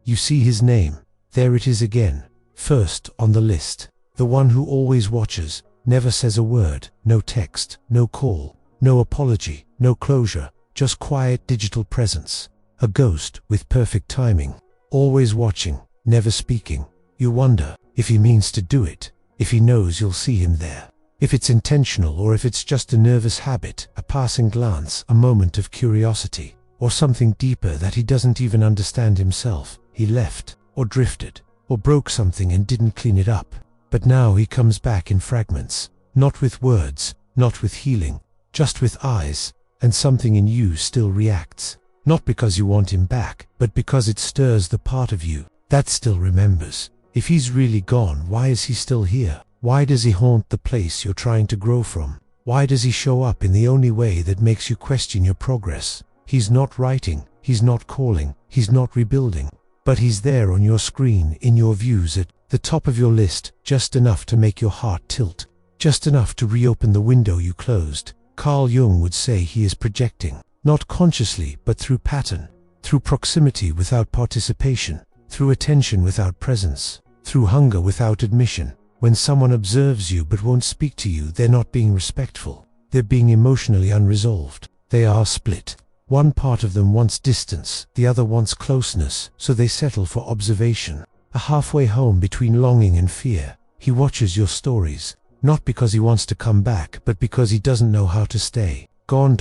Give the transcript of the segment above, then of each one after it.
you see his name. There it is again, first on the list. The one who always watches, never says a word, no text, no call, no apology, no closure, just quiet digital presence. A ghost with perfect timing, always watching, never speaking. You wonder if he means to do it, if he knows you'll see him there, if it's intentional or if it's just a nervous habit, a passing glance, a moment of curiosity, or something deeper that he doesn't even understand himself. He left, or drifted, or broke something and didn't clean it up. But now he comes back in fragments, not with words, not with healing, just with eyes, and something in you still reacts. Not because you want him back, but because it stirs the part of you that still remembers. If he's really gone, why is he still here? Why does he haunt the place you're trying to grow from? Why does he show up in the only way that makes you question your progress? He's not writing, he's not calling, he's not rebuilding, but he's there on your screen, in your views, at the top of your list, just enough to make your heart tilt, just enough to reopen the window you closed. CARL Jung would say he is projecting, not consciously, but through pattern, through proximity without participation, through attention without presence, through hunger without admission. When someone observes you but won't speak to you, they're not being respectful. They're being emotionally unresolved. They are split. One part of them wants distance, the other wants closeness, so they settle for observation. A halfway home between longing and fear. He watches your stories, not because he wants to come back, but because he doesn't know how to stay. Gone.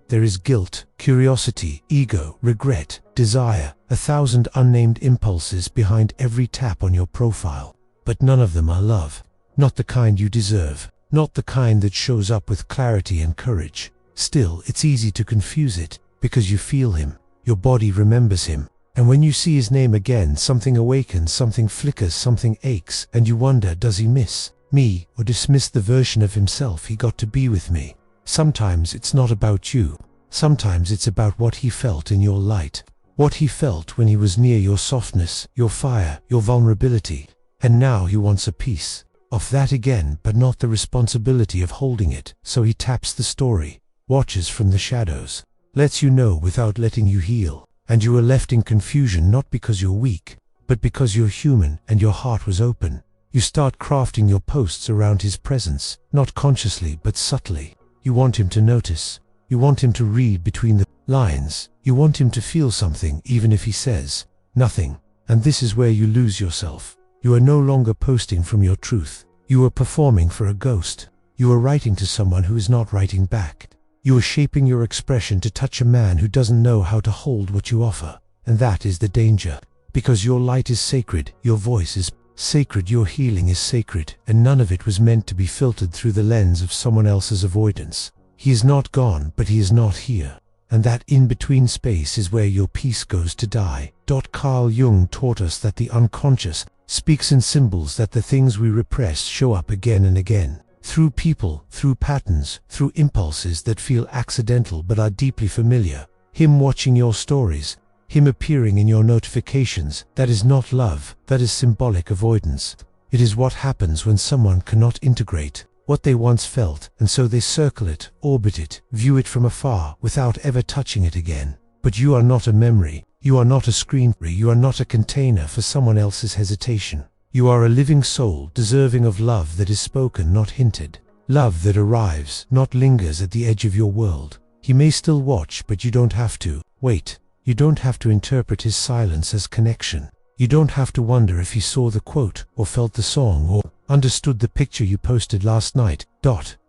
There is guilt, curiosity, ego, regret, desire, 1,000 unnamed impulses behind every tap on your profile. But none of them are love. Not the kind you deserve. Not the kind that shows up with clarity and courage. Still, it's easy to confuse it, because you feel him. Your body remembers him. And when you see his name again, something awakens, something flickers, something aches, and you wonder, does he miss me, or dismiss the version of himself he got to be with me? Sometimes it's not about you. Sometimes it's about what he felt in your light. What he felt when he was near your softness, your fire, your vulnerability. And now he wants a piece of that again, but not the responsibility of holding it. So he taps the story, watches from the shadows, lets you know without letting you heal. And you are left in confusion, not because you're weak, but because you're human and your heart was open. You start crafting your posts around his presence, not consciously but subtly. You want him to notice. You want him to read between the lines. You want him to feel something, even if he says nothing. And this is where you lose yourself. You are no longer posting from your truth. You are performing for a ghost. You are writing to someone who is not writing back. You are shaping your expression to touch a man who doesn't know how to hold what you offer. And that is the danger. Because your light is sacred, your voice is sacred, your healing is sacred, and none of it was meant to be filtered through the lens of someone else's avoidance. He is not gone, but he is not here. And that in-between space is where your peace goes to die. Carl Jung taught us that the unconscious speaks in symbols, that the things we repress show up again and again. Through people, through patterns, through impulses that feel accidental but are deeply familiar. Him watching your stories, him appearing in your notifications, that is not love, that is symbolic avoidance. It is what happens when someone cannot integrate what they once felt, and so they circle it, orbit it, view it from afar, without ever touching it again. But you are not a memory, you are not a screen, you are not a container for someone else's hesitation. You are a living soul, deserving of love that is spoken, not hinted. Love that arrives, not lingers at the edge of your world. He may still watch, but you don't have to wait. You don't have to interpret his silence as connection. You don't have to wonder if he saw the quote, or felt the song, or understood the picture you posted last night.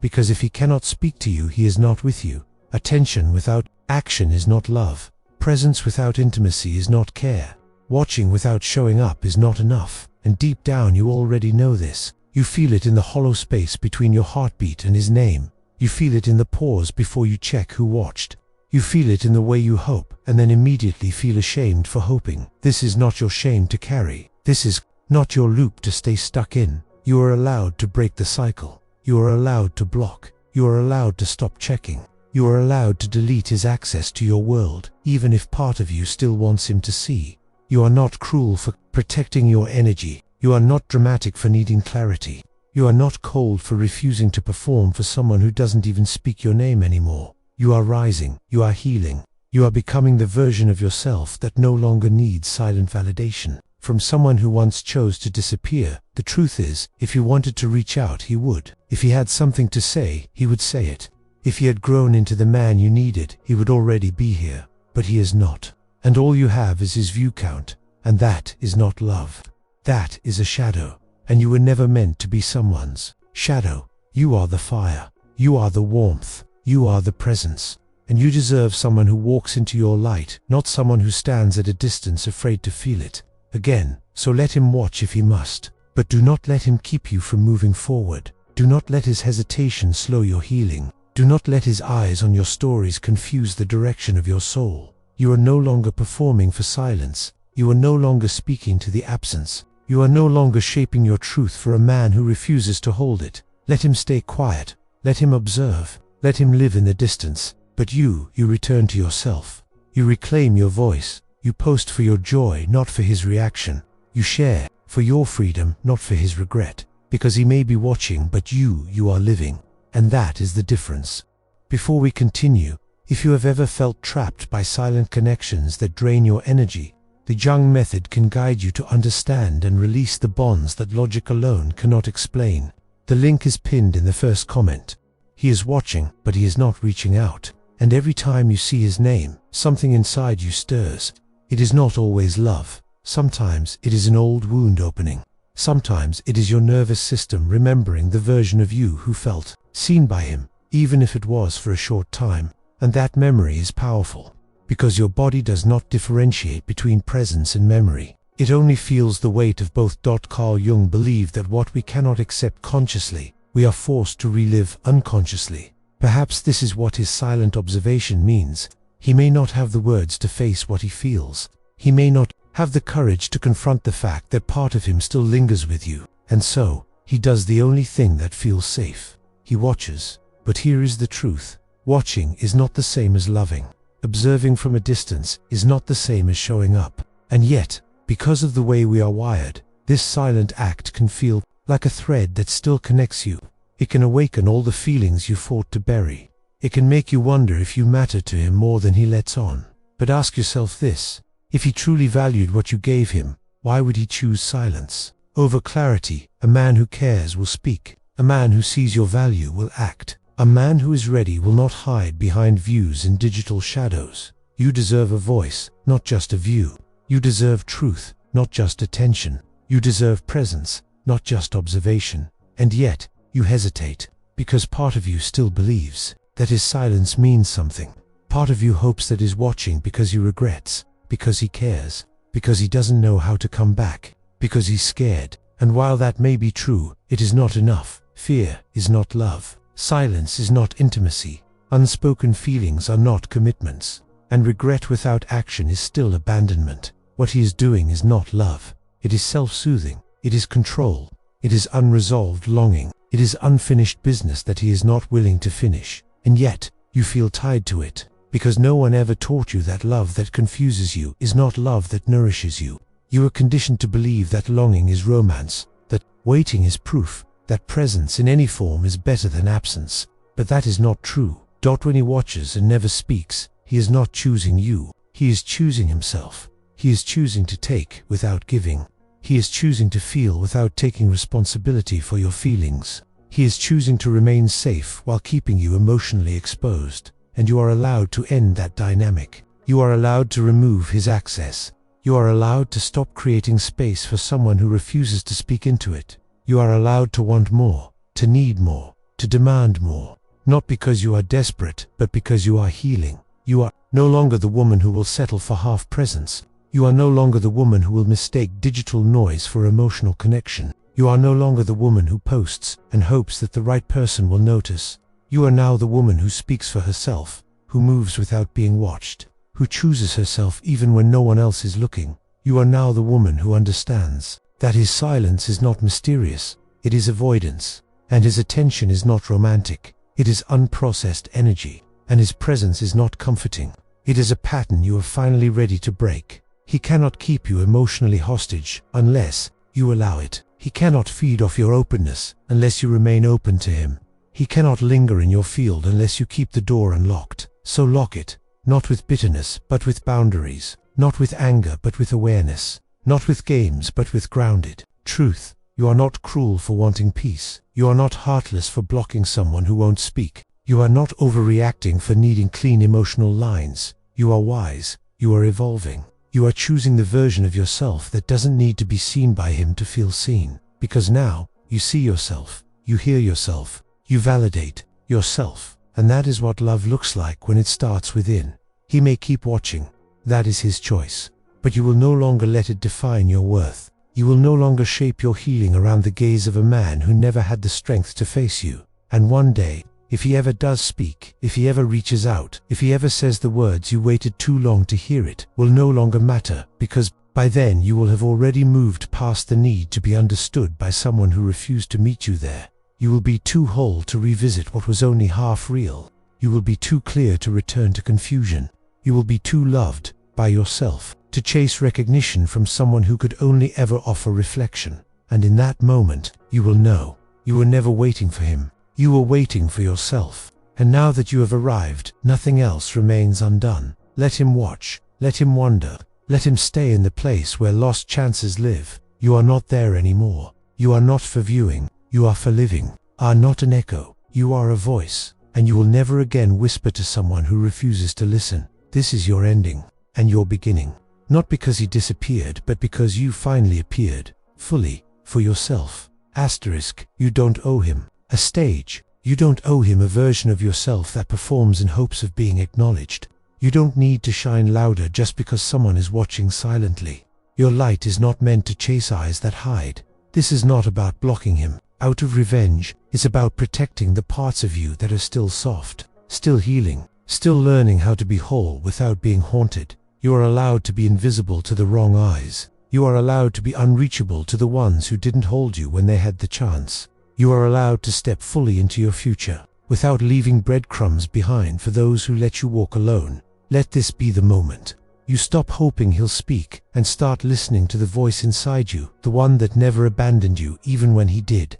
Because if he cannot speak to you, he is not with you. Attention without action is not love. Presence without intimacy is not care. Watching without showing up is not enough. And deep down you already know this. You feel it in the hollow space between your heartbeat and his name. You feel it in the pause before you check who watched. You feel it in the way you hope, and then immediately feel ashamed for hoping. This is not your shame to carry. This is not your loop to stay stuck in. You are allowed to break the cycle. You are allowed to block. You are allowed to stop checking. You are allowed to delete his access to your world, even if part of you still wants him to see. You are not cruel for protecting your energy. You are not dramatic for needing clarity. You are not cold for refusing to perform for someone who doesn't even speak your name anymore. You are rising. You are healing. You are becoming the version of yourself that no longer needs silent validation from someone who once chose to disappear. The truth is, if he wanted to reach out, he would. If he had something to say, he would say it. If he had grown into the man you needed, he would already be here. But he is not. And all you have is his view count. And that is not love. That is a shadow. And you were never meant to be someone's shadow. You are the fire. You are the warmth. You are the presence. And you deserve someone who walks into your light, not someone who stands at a distance afraid to feel it again. So let him watch if he must, but do not let him keep you from moving forward. Do not let his hesitation slow your healing. Do not let his eyes on your stories confuse the direction of your soul. You are no longer performing for silence. You are no longer speaking to the absence. You are no longer shaping your truth for a man who refuses to hold it. Let him stay quiet. Let him observe. Let him live in the distance. But you return to yourself. You reclaim your voice. You post for your joy, not for his reaction. You share for your freedom, not for his regret. Because he may be watching, but you are living. And that is the difference. Before we continue, if you have ever felt trapped by silent connections that drain your energy, the Jung Method can guide you to understand and release the bonds that logic alone cannot explain. The link is pinned in the first comment. He is watching, but he is not reaching out. And every time you see his name, something inside you stirs. It is not always love. Sometimes it is an old wound opening. Sometimes it is your nervous system remembering the version of you who felt seen by him, even if it was for a short time. And that memory is powerful, because your body does not differentiate between presence and memory. It only feels the weight of both. Carl Jung believed that what we cannot accept consciously, we are forced to relive unconsciously. Perhaps this is what his silent observation means. He may not have the words to face what he feels. He may not have the courage to confront the fact that part of him still lingers with you. And so, he does the only thing that feels safe. He watches. But here is the truth. Watching is not the same as loving. Observing from a distance is not the same as showing up. And yet, because of the way we are wired, this silent act can feel like a thread that still connects you. It can awaken all the feelings you fought to bury. It can make you wonder if you matter to him more than he lets on. But ask yourself this: if he truly valued what you gave him, why would he choose silence over clarity? A man who cares will speak. A man who sees your value will act. A man who is ready will not hide behind views and digital shadows. You deserve a voice, not just a view. You deserve truth, not just attention. You deserve presence, not just observation. And yet, you hesitate, because part of you still believes that his silence means something. Part of you hopes that he's watching because he regrets, because he cares, because he doesn't know how to come back, because he's scared. And while that may be true, it is not enough. Fear is not love. Silence is not intimacy. Unspoken feelings are not commitments. And regret without action is still abandonment. What he is doing is not love. It is self-soothing. It is control. It is unresolved longing. It is unfinished business that he is not willing to finish. And yet, you feel tied to it, because no one ever taught you that love that confuses you is not love that nourishes you. You are conditioned to believe that longing is romance, that waiting is proof, that presence in any form is better than absence. But that is not true. When he watches and never speaks, he is not choosing you. He is choosing himself. He is choosing to take without giving. He is choosing to feel without taking responsibility for your feelings. He is choosing to remain safe while keeping you emotionally exposed. And you are allowed to end that dynamic. You are allowed to remove his access. You are allowed to stop creating space for someone who refuses to speak into it. You are allowed to want more, to need more, to demand more. Not because you are desperate, but because you are healing. You are no longer the woman who will settle for half presence. You are no longer the woman who will mistake digital noise for emotional connection. You are no longer the woman who posts and hopes that the right person will notice. You are now the woman who speaks for herself, who moves without being watched, who chooses herself even when no one else is looking. You are now the woman who understands that his silence is not mysterious, it is avoidance, and his attention is not romantic, it is unprocessed energy, and his presence is not comforting. It is a pattern you are finally ready to break. He cannot keep you emotionally hostage unless you allow it. He cannot feed off your openness unless you remain open to him. He cannot linger in your field unless you keep the door unlocked. So lock it. not with bitterness, but with boundaries, not with anger, but with awareness, not with games, but with grounded truth. You are not cruel for wanting peace. You are not heartless for blocking someone who won't speak. You are not overreacting for needing clean emotional lines. You are wise. You are evolving. You are choosing the version of yourself that doesn't need to be seen by him to feel seen. Because now, you see yourself, you hear yourself, you validate yourself. And that is what love looks like when it starts within. He may keep watching. That is his choice. But you will no longer let it define your worth. You will no longer shape your healing around the gaze of a man who never had the strength to face you. And one day, if he ever does speak, if he ever reaches out, if he ever says the words you waited too long to hear, it will no longer matter, because by then you will have already moved past the need to be understood by someone who refused to meet you there. You will be too whole to revisit what was only half real. You will be too clear to return to confusion. You will be too loved by yourself to chase recognition from someone who could only ever offer reflection. And in that moment, you will know. You were never waiting for him. You were waiting for yourself. And now that you have arrived, nothing else remains undone. Let him watch. Let him wonder. Let him stay in the place where lost chances live. You are not there anymore. You are not for viewing. You are for living. Are not an echo. You are a voice. And you will never again whisper to someone who refuses to listen. This is your ending. And your beginning. Not because he disappeared, but because you finally appeared. Fully. For yourself. Asterisk. You don't owe him a stage. You don't owe him a version of yourself that performs in hopes of being acknowledged. You don't need to shine louder just because someone is watching silently. Your light is not meant to chase eyes that hide. This is not about blocking him out of revenge. It's about protecting the parts of you that are still soft, still healing, still learning how to be whole without being haunted. You are allowed to be invisible to the wrong eyes. You are allowed to be unreachable to the ones who didn't hold you when they had the chance. You are allowed to step fully into your future without leaving breadcrumbs behind for those who let you walk alone. Let this be the moment. You stop hoping he'll speak and start listening to the voice inside you, the one that never abandoned you even when he did.